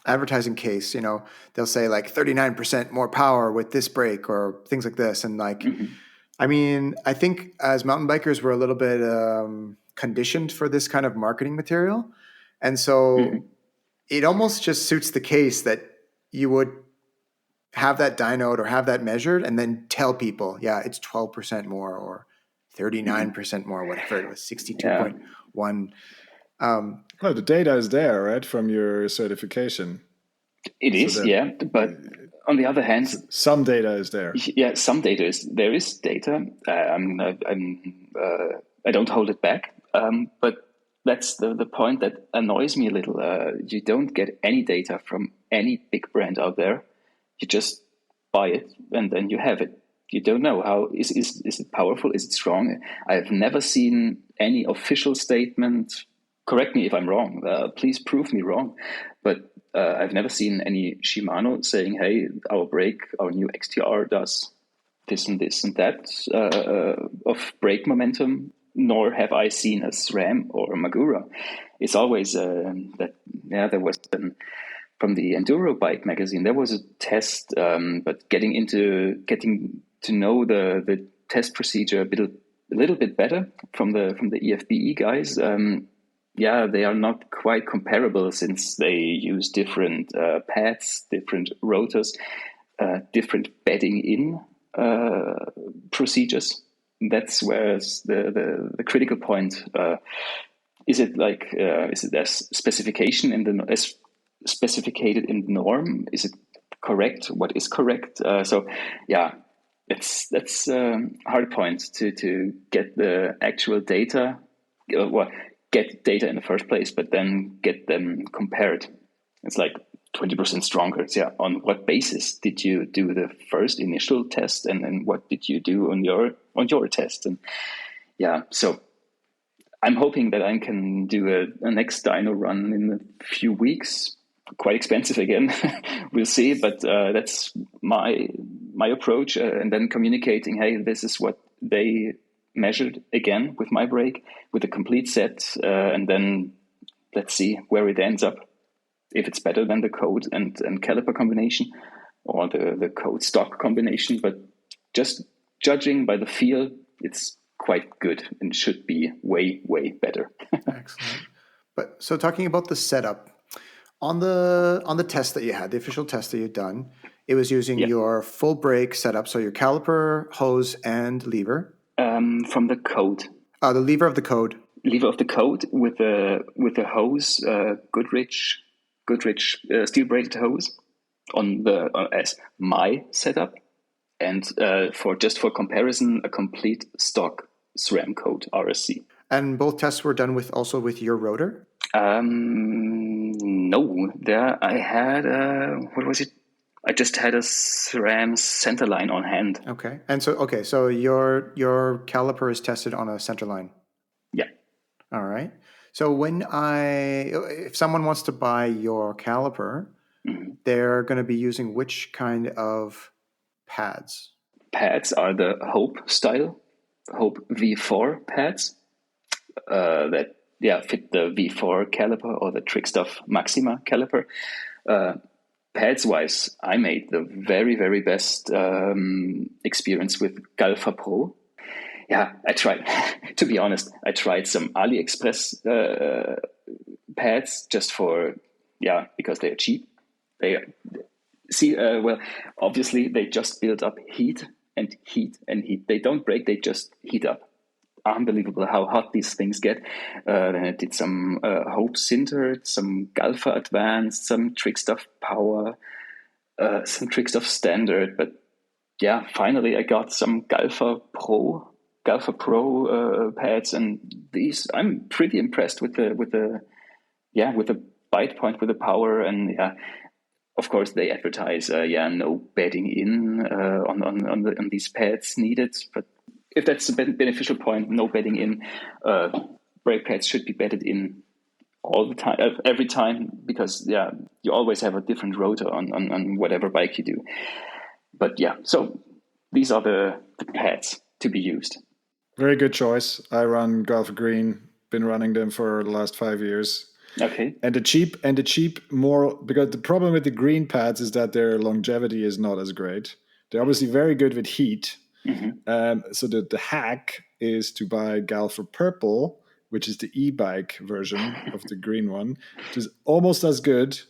advertising case. You know, they'll say like 39% more power with this brake or things like this. And like, I mean, I think as mountain bikers, we're a little bit conditioned for this kind of marketing material. And so it almost just suits the case that you would have that dynoed or have that measured and then tell people, yeah, it's 12% more or 39% more, whatever it was, 62.1. Well, the data is there, right, from your certification. It is, yeah. But on the other hand, some data is there. Yeah, some data is there. Is data. I don't hold it back. But that's the point that annoys me a little. You don't get any data from any big brand out there. You just buy it and then you have it. You don't know how is it powerful? Is it strong? I've never seen any official statement. Correct me if I'm wrong. Please prove me wrong. But I've never seen any Shimano saying, "Hey, our brake, our new XTR does this and this and that of brake momentum." Nor have I seen a SRAM or a Magura. It's always that. Yeah, there was from the Enduro Bike magazine. There was a test, but getting to know the test procedure a little bit better from the EFBE guys. Yeah, they are not quite comparable since they use different pads, different rotors, different bedding in procedures. That's where the critical point. Is it like is it as specification as specified in the norm? Is it correct? What is correct? So yeah, that's a hard point to get the actual data. Get data in the first place, but then get them compared. It's like 20% stronger. So yeah, on what basis did you do the first initial test, and then what did you do on your test? And yeah, so I'm hoping that I can do a next dyno run in a few weeks. Quite expensive again, we'll see. But that's my approach, and then communicating, hey, this is what they measured again with my brake with a complete set, and then let's see where it ends up. If it's better than the code and caliper combination or the code stock combination. But just judging by the feel, it's quite good and should be way, way better. Excellent. But so talking about the setup, on the test that you had, the official test that you've done, it was using your full brake setup, so your caliper, hose, and lever. From the code. The lever of the code. Lever of the code with the hose, Goodrich steel braided hose on as my setup, and for comparison, a complete stock SRAM code RSC. And both tests were done with your rotor? No, there I had what was it? I just had a SRAM center line on hand. Okay, and so your caliper is tested on a center line. Yeah. All right. So if someone wants to buy your caliper, they're going to be using which kind of pads? Pads are the Hope V4 pads that fit the V4 caliper or the Trickstuff Maxima caliper. Pads wise, I made the very, very best experience with Galfa Pro. Yeah, I tried. To be honest, I tried some AliExpress pads just because they are cheap. Obviously they just build up heat and heat and heat. They don't break; they just heat up. Unbelievable how hot these things get. Then I did some Hope Sintered, some Galfa Advanced, some Trickstuff Power, some Trickstuff Standard. But yeah, finally I got some Galfa Pro pads, and these I'm pretty impressed with the bite point, with the power, and of course they advertise no bedding in on these pads needed, but if that's a beneficial point, no bedding in, brake pads should be bedded in all the time, every time, because you always have a different rotor on whatever bike you do. But so these are the pads to be used. Very good choice. I run Golf Green, been running them for the last 5 years. Okay. And the cheap more, because the problem with the green pads is that their longevity is not as great. They're obviously very good with heat. Mm-hmm. So the hack is to buy Galfa Purple, which is the e-bike version of the green one, which is almost as good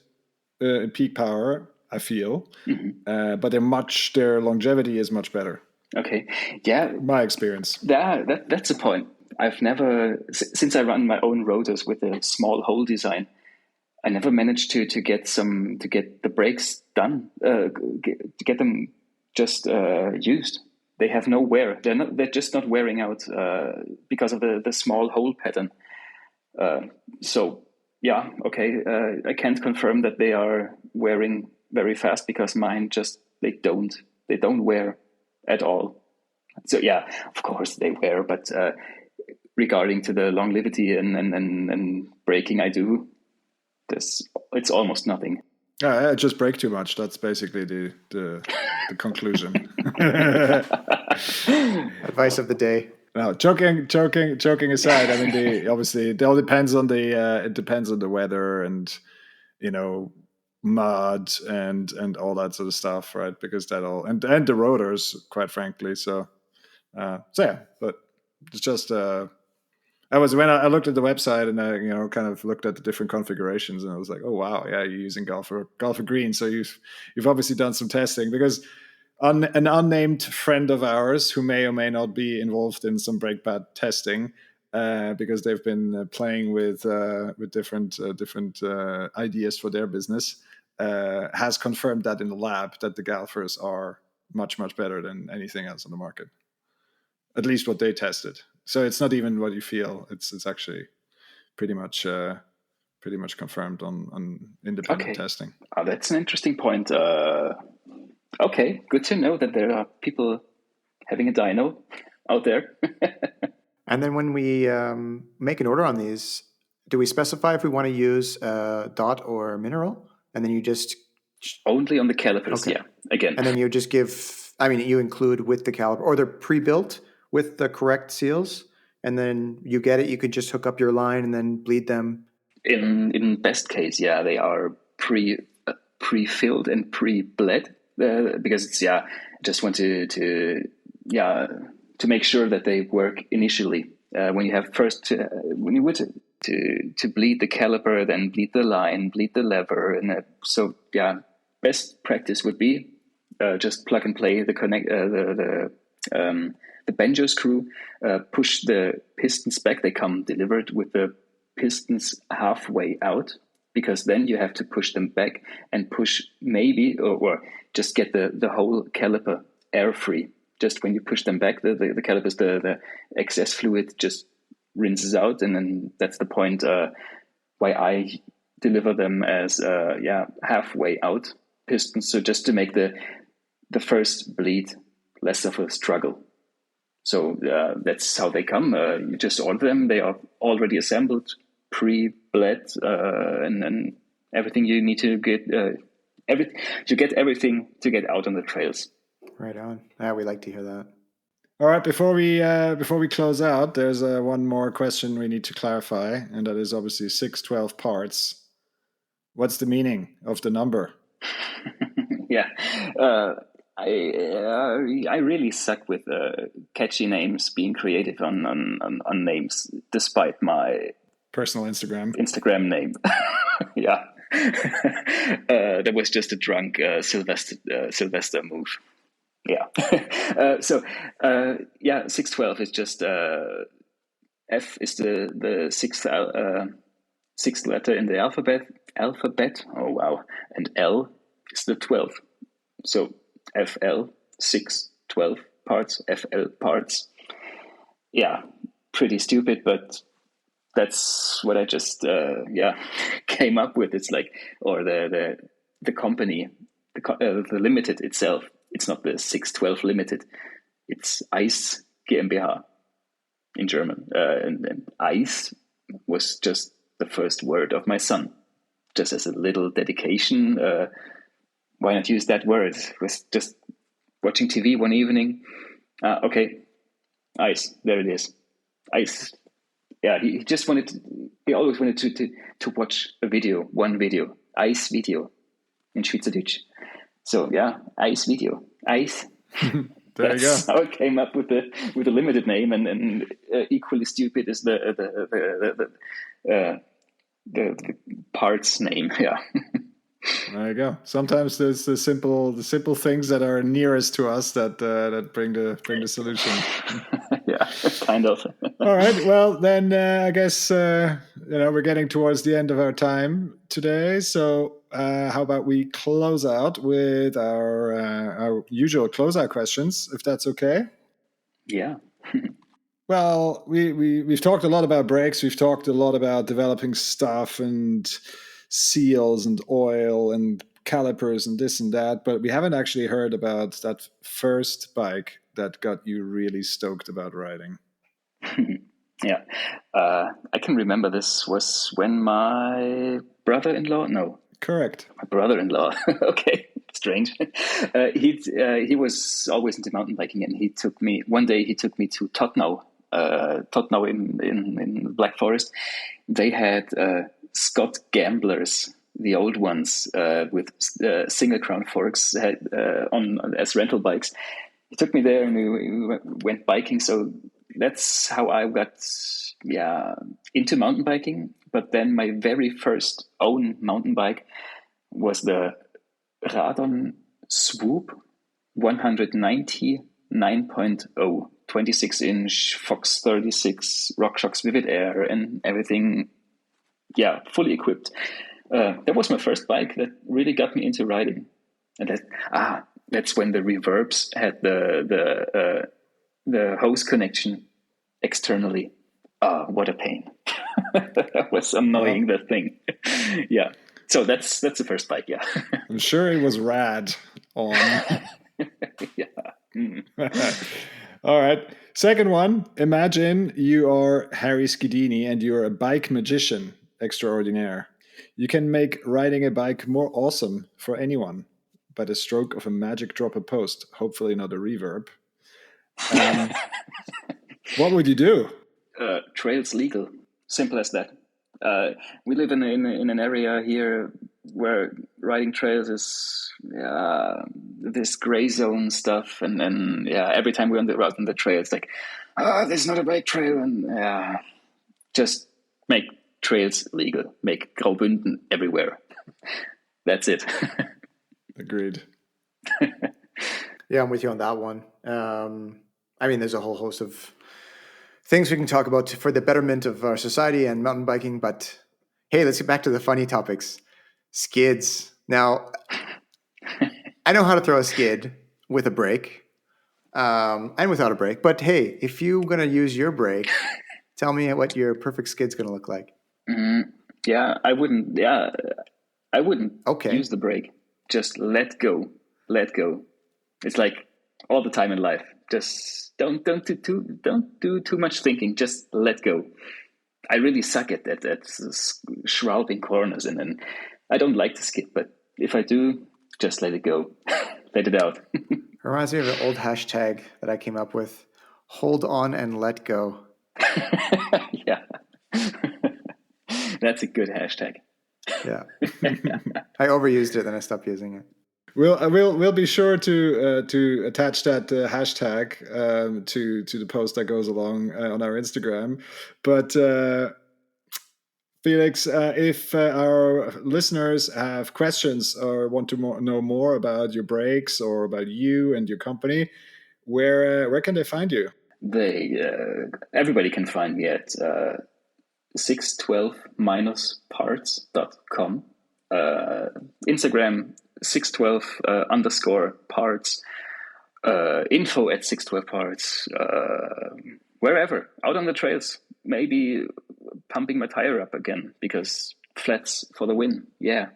in peak power, I feel. Mm-hmm. But their longevity is much better. Okay. Yeah. My experience. That's a point. I've never, since I run my own rotors with a small hole design, I never managed to get the brakes done, to get them just used. They have no wear. They're just not wearing out because of the small hole pattern. I can't confirm that they are wearing very fast, because mine they don't wear at all. So of course they wear, but regarding to the longevity and braking I do, it's almost nothing. I just brake too much. That's basically the conclusion. Advice of the day. No, joking aside. I mean, obviously it all depends on the weather and mud and all that sort of stuff, right? Because that all and the rotors, quite frankly. But it's just when I looked at the website and I kind of looked at the different configurations, and I was like, oh wow, yeah, you're using Golf Green, so you've obviously done some testing, because an unnamed friend of ours who may or may not be involved in some brake pad testing, because they've been playing with different ideas for their business, has confirmed that in the lab that the Galfers are much, much better than anything else on the market. At least what they tested. So it's not even what you feel. It's actually pretty much confirmed on independent testing. Oh, that's an interesting point. Okay, good to know that there are people having a dyno out there. And then when we make an order on these, do we specify if we want to use dot or mineral? And then you just... Only on the calipers, okay. Again. And then you just you include with the caliper, or they're pre-built with the correct seals, and then you get it, you could just hook up your line and then bleed them. In best case, yeah, they are pre-filled and pre-bled because it's just want to make sure that they work initially. When you have first when you would to bleed the caliper, then bleed the line, bleed the lever, and best practice would be just plug and play the the banjo screw, push the pistons back. They come delivered with the pistons halfway out, because then you have to push them back and push maybe or just get the whole caliper air free. Just when you push them back, the calipers, the excess fluid just rinses out, and then that's the point why I deliver them as halfway out pistons. So just to make the first bleed less of a struggle. So that's how they come. You just order them; they are already assembled, pre-bled, and everything you need to get. You get everything to get out on the trails. Right on. Yeah, we like to hear that. All right, before we close out, there's one more question we need to clarify, and that is obviously 612 parts. What's the meaning of the number? I really suck with catchy names, being creative on names, despite my personal Instagram name. Yeah, that was just a drunk Sylvester move. Yeah. 612 is just F is the sixth letter in the alphabet. Oh wow, and L is the 12th. So FL 612 parts. FL parts. Yeah, pretty stupid, but that's what I just came up with. It's like, or the company, the limited itself. It's not the 612 Limited. It's Eis GmbH in German. And Eis was just the first word of my son. Just as a little dedication. Why not use that word? I was just watching TV one evening. Okay, Eis, there it is. Eis. Yeah, he always wanted to watch one video. Eis Video in Schweizerdeutsch. So yeah, Eis Video. Eis. There you go. How I came up with the limited name, and equally stupid is the parts name. Yeah. There you go. Sometimes there's the simple things that are nearest to us that bring the solution. Yeah, kind of. All right. Well, then I guess we're getting towards the end of our time today. So how about we close out with our usual closeout questions, if that's okay? Yeah. Well, we've talked a lot about brakes. We've talked a lot about developing stuff and seals and oil and calipers and this and that, but we haven't actually heard about that first bike that got you really stoked about riding. Yeah. I can remember this was when my brother-in-law, no. Correct. My brother-in-law. Okay. Strange. He was always into mountain biking, and he took me to Tottenau in Black Forest. They had Scott Gamblers, the old ones, with single crown forks on as rental bikes. He took me there, and we went biking. So that's how I got into mountain biking. But then my very first own mountain bike was the Radon Swoop 199.0, 26-inch Fox 36 RockShox Vivid Air and everything. Yeah, fully equipped. That was my first bike that really got me into riding, and that's when the reverbs had the hose connection externally. What a pain! That was annoying. That thing. Yeah. So that's the first bike. Yeah. I'm sure it was rad on. Yeah. Mm. All right. Second one. Imagine you are Harry Schedini and you're a bike magician extraordinaire. You can make riding a bike more awesome for anyone by the stroke of a magic dropper post, hopefully not a reverb. What would you do? Trails legal. Simple as that. We live in an area here where riding trails is this gray zone stuff, and then every time we're out on the trail, it's like, there's not a bike trail, and just make trails legal, make Graubünden everywhere. That's it. Agreed. Yeah, I'm with you on that one. I mean, there's a whole host of things we can talk about for the betterment of our society and mountain biking, but hey, let's get back to the funny topics. Skids. Now, I know how to throw a skid with a brake and without a brake, but hey, if you're going to use your brake, tell me what your perfect skid's going to look like. Yeah, I wouldn't Okay. use the brake. Just let go. It's like all the time in life. Just don't do too much thinking. Just let go. I really suck at shrouding corners, and I don't like to skid. But if I do, just let it go. Let it out. Reminds me of an old hashtag that I came up with: "Hold on and let go." Yeah, that's a good hashtag. Yeah, I overused it, then I stopped using it. We'll be sure to attach that hashtag to the post that goes along on our Instagram. But Felix, if our listeners have questions or want to know more about your brakes or about you and your company, where can they find you? Everybody can find me at 612-parts.com. Instagram 612_parts. Info at 612parts. Wherever, out on the trails. Maybe pumping my tire up again because flats for the win. Yeah.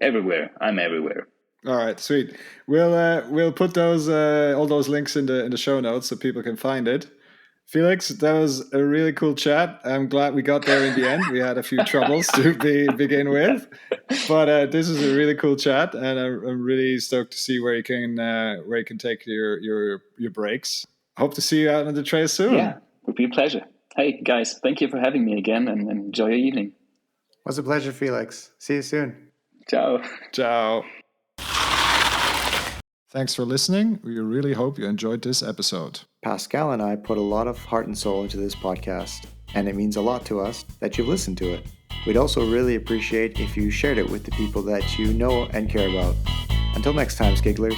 Everywhere. I'm everywhere. All right, sweet. We'll put those all those links in the show notes so people can find it. Felix, that was a really cool chat. I'm glad we got there in the end. We had a few troubles to begin with, but this is a really cool chat, and I'm really stoked to see where you can take your brakes. Hope to see you out on the trail soon. Yeah, it would be a pleasure. Hey guys, thank you for having me again, and enjoy your evening. It was a pleasure, Felix. See you soon. Ciao. Ciao. Thanks for listening. We really hope you enjoyed this episode. Pascal and I put a lot of heart and soul into this podcast, and it means a lot to us that you've listened to it. We'd also really appreciate if you shared it with the people that you know and care about. Until next time, Skigglers.